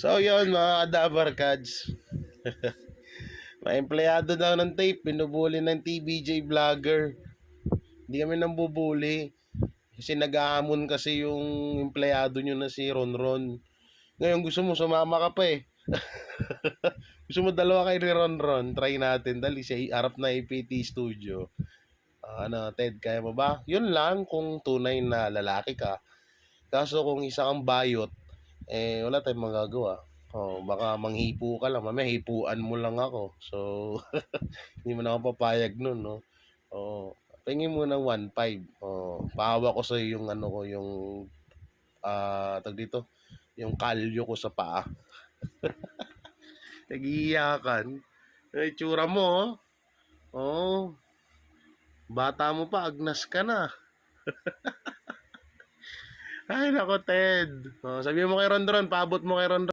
So yun mga kadabarkads. May empleyado daw ng tape, binubuli ng TBJ vlogger. Hindi kami nambubuli. Kasi nag-aamon kasi yung empleyado nyo na si Ronron. Ngayon gusto mo sumama ka pa eh. Gusto mo dalawa kay ni Ronron, try natin. Dali siya harap na APT studio. Ted, kaya mo ba? Yun lang kung tunay na lalaki ka. Kaso kung isa kang bayot, wala tayong magagawa. Baka manghipo ka lang. Mamaya hipuan mo lang ako. So, hindi mo na ako papayag nun, no? Tingin mo ng 1.5. Pahawa ko sa yung ano ko, yung tag dito, yung kalyo ko sa paa. Nagiiyakan. Tsura mo, bata mo pa, agnas ka na. Ay, nako, Ted. Sabi mo kay Rondron, paabot mo kay Rondron.